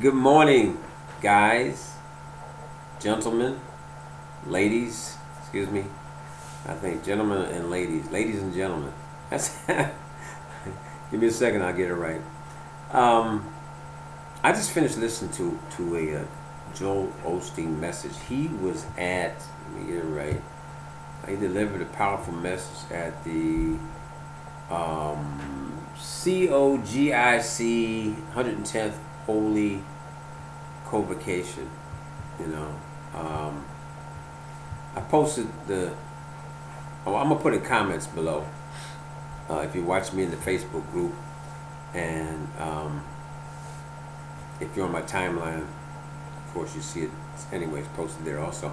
Good morning, guys, gentlemen, ladies. Excuse me. I think gentlemen and ladies and gentlemen. That's Give me a second, I'll get it right. Um, I just finished listening to a Joel Osteen message. He was at. Let me get it right. He delivered a powerful message at the COGIC 110th Holy Convocation. You know, um, I posted the. Oh, I'm gonna put in comments below if you watch me in the Facebook group, and if you're on my timeline, of course you see it. Anyways, posted there also,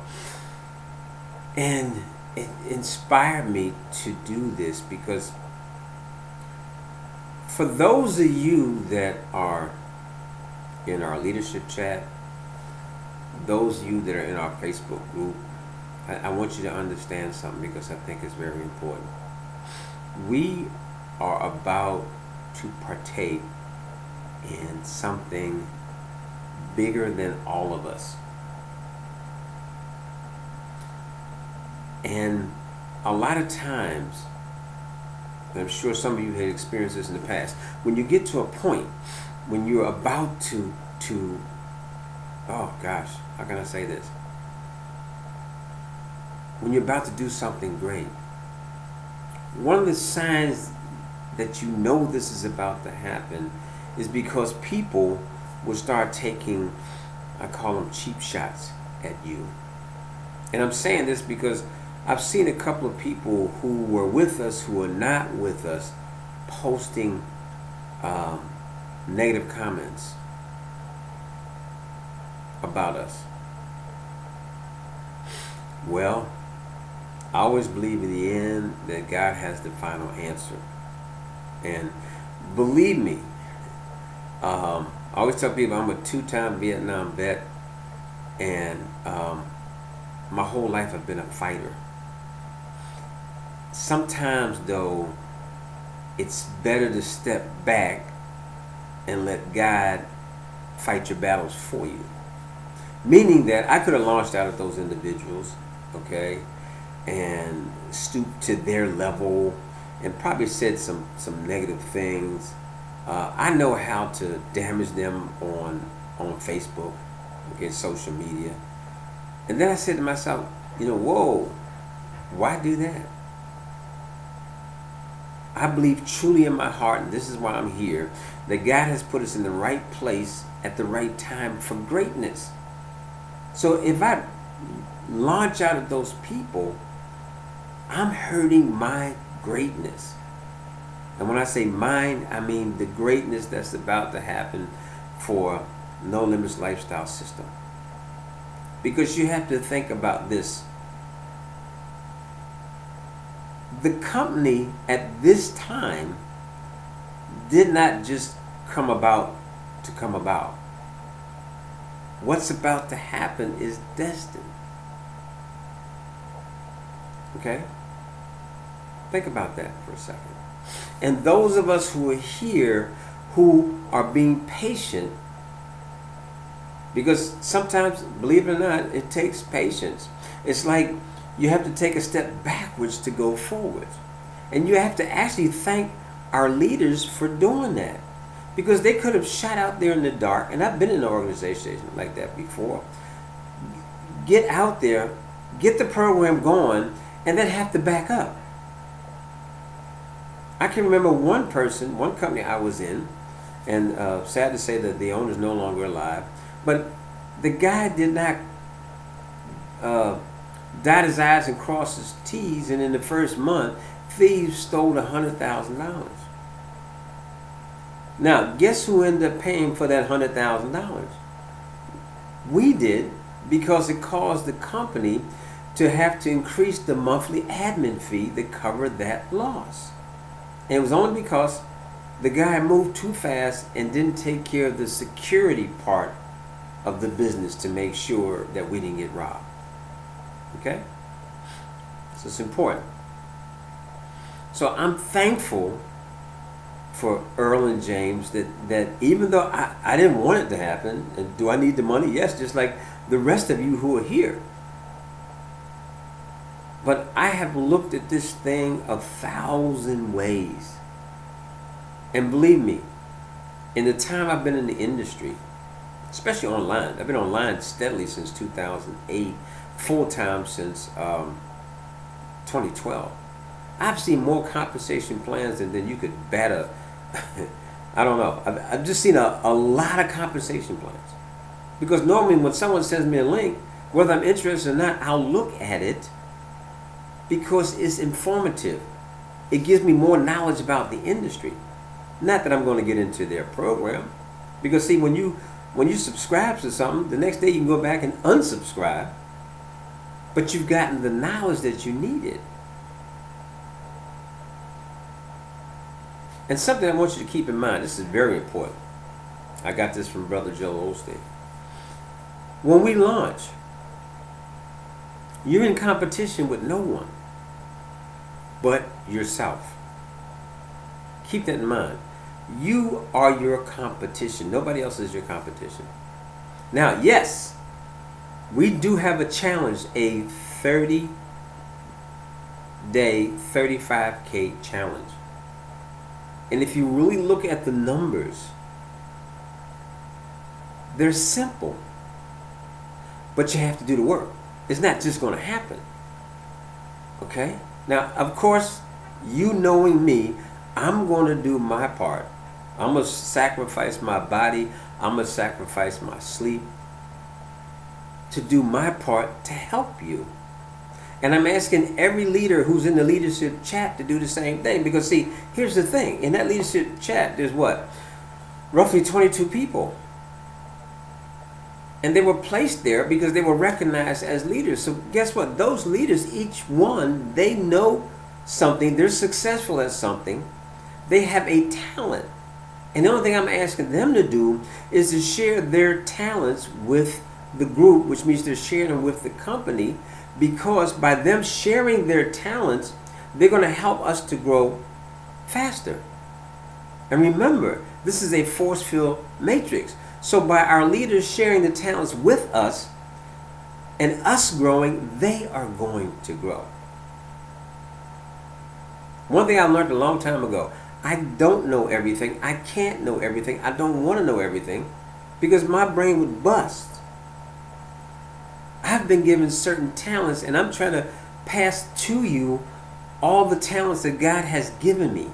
and it inspired me to do this because for those of you that are in our leadership chat, those of you that are in our Facebook group, I want you to understand something because I think it's very important. We are about to partake in something bigger than all of us. And a lot of times, and I'm sure some of you had experienced this in the past, when you get to a point when you're about to oh gosh, how can I say this? When you're about to do something great, one of the signs that you know this is about to happen is because people will start taking, I call them cheap shots at you. And I'm saying this because I've seen a couple of people who were with us, who are not with us, posting negative comments about us. Well, I always believe in the end that God has the final answer. And believe me, I always tell people I'm a 2-time Vietnam vet, and my whole life I've been a fighter. Sometimes, though, it's better to step back and let God fight your battles for you. Meaning that I could have launched out at those individuals, okay, and stooped to their level and probably said some negative things. I know how to damage them on Facebook, okay, social media. And then I said to myself, whoa, why do that? I believe truly in my heart, and this is why I'm here, that God has put us in the right place at the right time for greatness. So if I launch out at those people, I'm hurting my greatness. And when I say mine, I mean the greatness that's about to happen for No Limits Lifestyle System. Because you have to think about this. The company at this time did not just come about to come about. What's about to happen is destined. Okay? Think about that for a second. And those of us who are here who are being patient, because sometimes, believe it or not, it takes patience. It's like you have to take a step backwards to go forward. And you have to actually thank our leaders for doing that. Because they could have shot out there in the dark, and I've been in an organization like that before. Get out there, get the program going, and then have to back up. I can remember one company I was in, and sad to say that the owner is no longer alive, but the guy did not dot his I's and cross his T's, and in the first month, thieves stole $100,000. Now, guess who ended up paying for that $100,000? We did, because it caused the company to have to increase the monthly admin fee to cover that loss. And it was only because the guy moved too fast and didn't take care of the security part of the business to make sure that we didn't get robbed. Okay? So it's important. So I'm thankful for Earl and James that even though I didn't want it to happen, and do I need the money? Yes, just like the rest of you who are here. But I have looked at this thing 1,000 ways. And believe me, in the time I've been in the industry, especially online, I've been online steadily since 2008, full time since 2012. I've seen more compensation plans than you could bat a, I don't know. I've just seen a lot of compensation plans. Because normally when someone sends me a link, whether I'm interested or not, I'll look at it because it's informative. It gives me more knowledge about the industry. Not that I'm going to get into their program. Because see, when you subscribe to something, the next day you can go back and unsubscribe. But you've gotten the knowledge that you needed. And something I want you to keep in mind, this is very important. I got this from Brother Joel Osteen. When we launch, you're in competition with no one but yourself. Keep that in mind. You are your competition. Nobody else is your competition. Now, yes, we do have a challenge, a 30-day, 35K challenge. And if you really look at the numbers, they're simple. But you have to do the work. It's not just going to happen. Okay? Now, of course, you knowing me, I'm going to do my part. I'm going to sacrifice my body. I'm going to sacrifice my sleep to do my part to help you. And I'm asking every leader who's in the leadership chat to do the same thing. Because see, here's the thing. In that leadership chat, there's what? Roughly 22 people. And they were placed there because they were recognized as leaders. So guess what? Those leaders, each one, they know something. They're successful at something. They have a talent. And the only thing I'm asking them to do is to share their talents with the group, which means they're sharing them with the company, because by them sharing their talents, they're going to help us to grow faster. And remember, this is a force-field matrix. So by our leaders sharing the talents with us and us growing, they are going to grow. One thing I learned a long time ago, I don't know everything. I can't know everything. I don't want to know everything because my brain would bust. I've been given certain talents and I'm trying to pass to you all the talents that God has given me.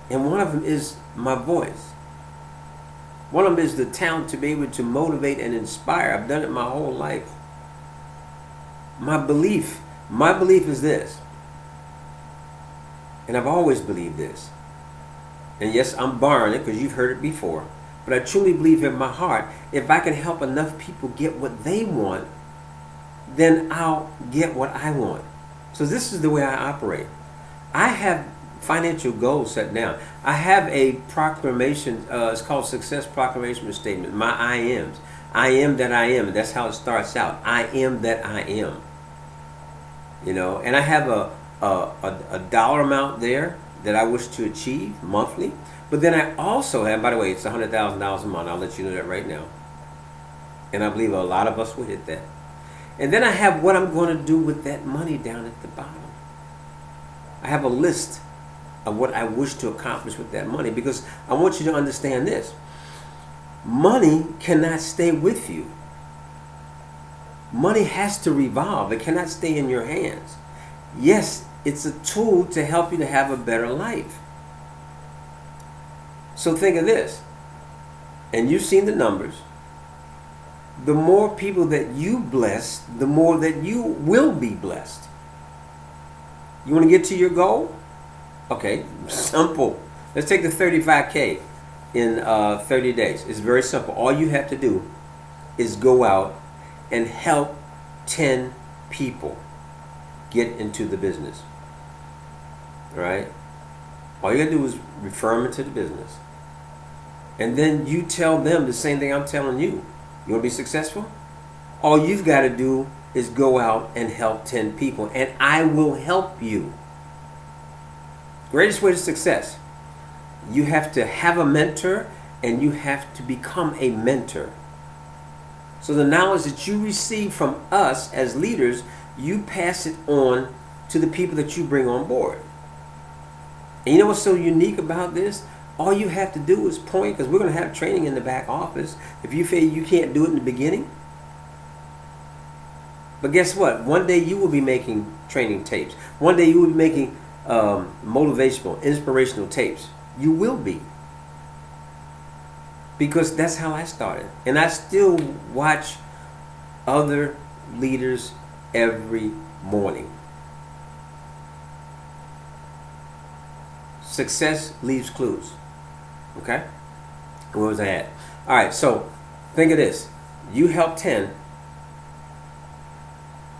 And one of them is my voice. One of them is the talent to be able to motivate and inspire. I've done it my whole life. My belief is this. And I've always believed this. And yes, I'm borrowing it because you've heard it before. But I truly believe in my heart, if I can help enough people get what they want, then I'll get what I want. So this is the way I operate. I have financial goals set down. I have a proclamation, it's called Success Proclamation Statement, my I ams. I am that I am, and that's how it starts out. I am that I am. You know, and I have a dollar amount there that I wish to achieve monthly. But then I also have, by the way, it's $100,000 a month. I'll let you know that right now. And I believe a lot of us will hit that. And then I have what I'm going to do with that money down at the bottom. I have a list of what I wish to accomplish with that money, because I want you to understand this. Money cannot stay with you. Money has to revolve. It cannot stay in your hands. Yes, it's a tool to help you to have a better life. So think of this, and you've seen the numbers. The more people that you bless, the more that you will be blessed. You want to get to your goal? Okay, simple. Let's take the 35K in 30 days. It's very simple. All you have to do is go out and help 10 people get into the business. All right? All you got to do is refer them into the business. And then you tell them the same thing I'm telling you. You want to be successful? All you've got to do is go out and help 10 people, and I will help you. Greatest way to success. You have to have a mentor, and you have to become a mentor. So the knowledge that you receive from us as leaders, you pass it on to the people that you bring on board. And you know what's so unique about this? All you have to do is point, because we're going to have training in the back office. If you feel you can't do it in the beginning, but guess what? One day you will be making training tapes. One day you will be making motivational, inspirational tapes. You will be. Because that's how I started. And I still watch other leaders every morning. Success leaves clues. Okay? Where was I at? All right, so think of this. You help 10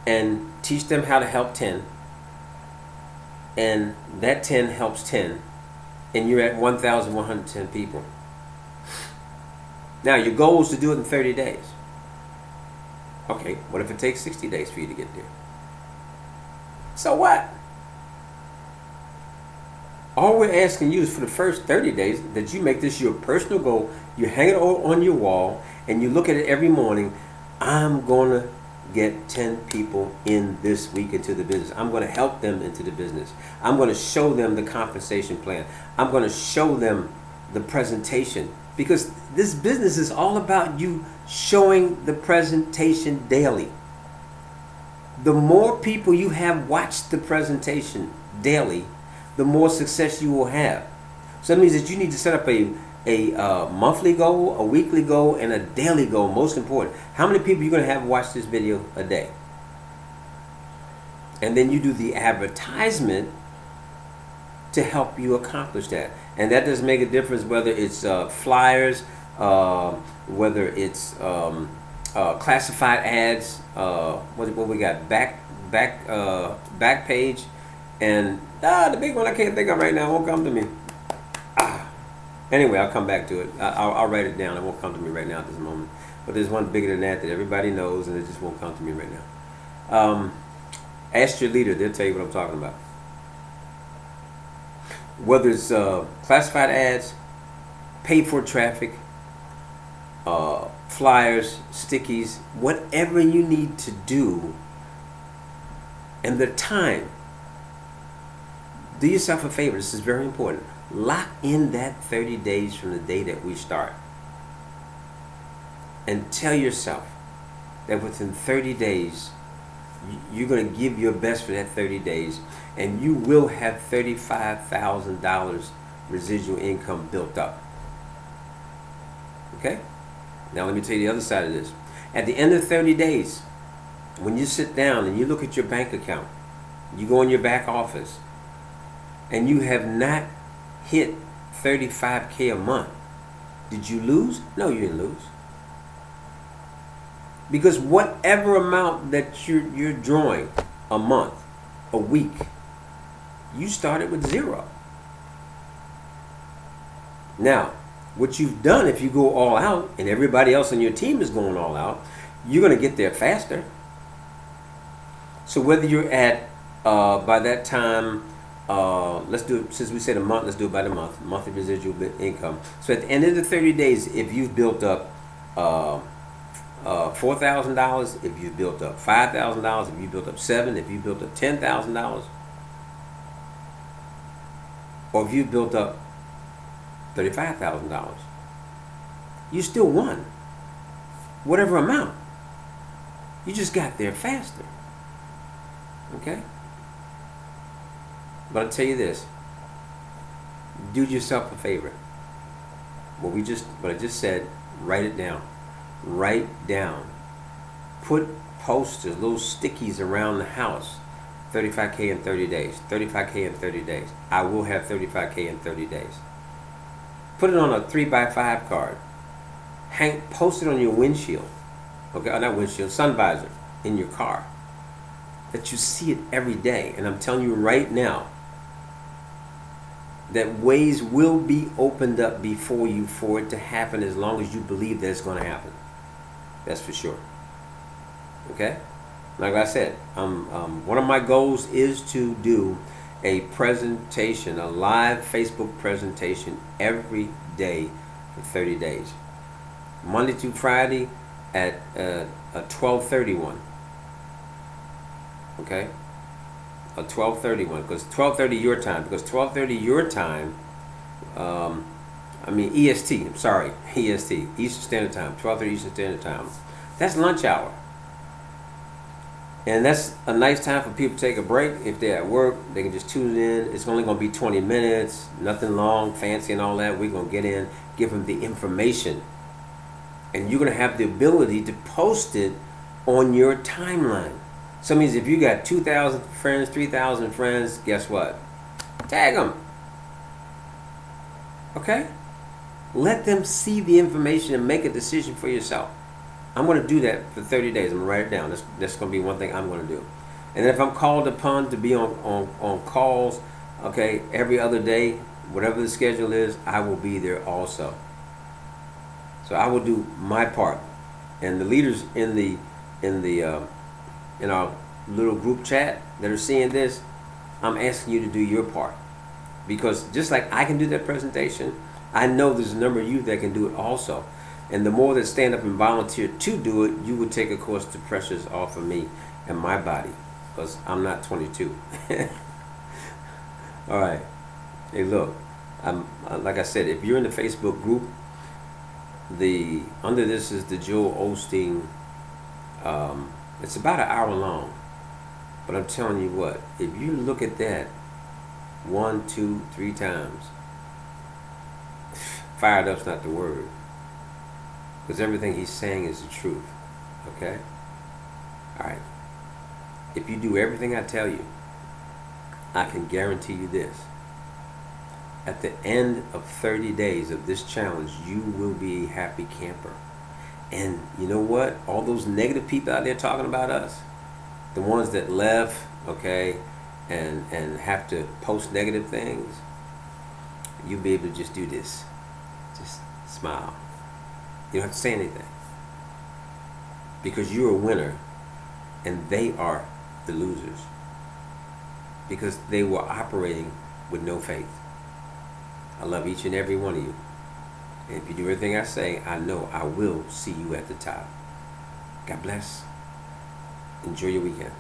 and teach them how to help 10. And that 10 helps 10. And you're at 1,110 people. Now, your goal is to do it in 30 days. Okay, what if it takes 60 days for you to get there? So what? All we're asking you is for the first 30 days that you make this your personal goal. You hang it on your wall and you look at it every morning. I'm going to get 10 people in this week into the business. I'm going to help them into the business. I'm going to show them the compensation plan. I'm going to show them the presentation. Because this business is all about you showing the presentation daily. The more people you have watch the presentation daily, the more success you will have. So that means that you need to set up a monthly goal, a weekly goal, and a daily goal. Most important, how many people you're going to have watch this video a day? And then you do the advertisement to help you accomplish that. And that doesn't make a difference whether it's flyers, whether it's classified ads, what we got, back page, and the big one I can't think of right now won't come to me. Anyway, I'll come back to it. I'll write it down. It won't come to me right now at this moment. But there's one bigger than that everybody knows, and it just won't come to me right now. Ask your leader. They'll tell you what I'm talking about. Whether it's classified ads, paid for traffic, flyers, stickies, whatever you need to do, and the time. Do yourself a favor. This is very important. Lock in that 30 days from the day that we start. And tell yourself that within 30 days, you're going to give your best for that 30 days, and you will have $35,000 residual income built up. Okay? Now let me tell you the other side of this. At the end of 30 days, when you sit down and you look at your bank account, you go in your back office, and you have not hit $35K a month, did you lose? No, you didn't lose. Because whatever amount that you're drawing a month, a week, you started with zero. Now, what you've done, if you go all out and everybody else on your team is going all out, you're going to get there faster. So whether you're at, by that time, let's do it, since we said a month, let's do it by the month, monthly residual income. So at the end of the 30 days, if you've built up $4,000, if you built up $5,000, if you built up $7,000, if you built up $10,000, or if you built up $35,000, you still won. Whatever amount, you just got there faster. Okay? But I'll tell you this: do yourself a favor. What I just said, write it down. Write down. Put posters, little stickies around the house. 35K in 30 days. 35K in 30 days. I will have 35K in 30 days. Put it on a 3x5 card. Post it on your windshield. Okay, not windshield, sun visor in your car. That you see it every day. And I'm telling you right now that ways will be opened up before you for it to happen, as long as you believe that it's going to happen. That's for sure. Okay? Like I said, one of my goals is to do a presentation, a live Facebook presentation every day for 30 days. Monday through Friday at 12:31. Okay? A 12:31, because 12:30 your time, because 12:30 your time, EST, I'm sorry, EST, Eastern Standard Time, 12:30 Eastern Standard Time. That's lunch hour. And that's a nice time for people to take a break. If they're at work, they can just tune in. It's only going to be 20 minutes, nothing long, fancy and all that. We're going to get in, give them the information. And you're going to have the ability to post it on your timeline. So that means if you got 2,000 friends, 3,000 friends, guess what? Tag them. Okay? Let them see the information and make a decision for yourself. I'm going to do that for 30 days. I'm going to write it down. That's going to be one thing I'm going to do. And if I'm called upon to be on calls, okay, every other day, whatever the schedule is, I will be there also. So I will do my part. And the leaders in our little group chat that are seeing this, I'm asking you to do your part. Because just like I can do that presentation, I know there's a number of you that can do it also. And the more that stand up and volunteer to do it, you will take, of course, the pressures off of me and my body, because I'm not 22. All right. Hey, look, like I said, if you're in the Facebook group, under this is the Joel Osteen. It's about an hour long, but I'm telling you what, if you look at that 1, 2, 3 times, fired up's not the word. Because everything he's saying is the truth. Okay? Alright. If you do everything I tell you, I can guarantee you this. At the end of 30 days of this challenge, you will be a happy camper. And you know what? All those negative people out there talking about us, the ones that left, okay, and have to post negative things, you'll be able to just do this. Just smile. You don't have to say anything. Because you're a winner and they are the losers. Because they were operating with no faith. I love each and every one of you. And if you do everything I say, I know I will see you at the top. God bless. Enjoy your weekend.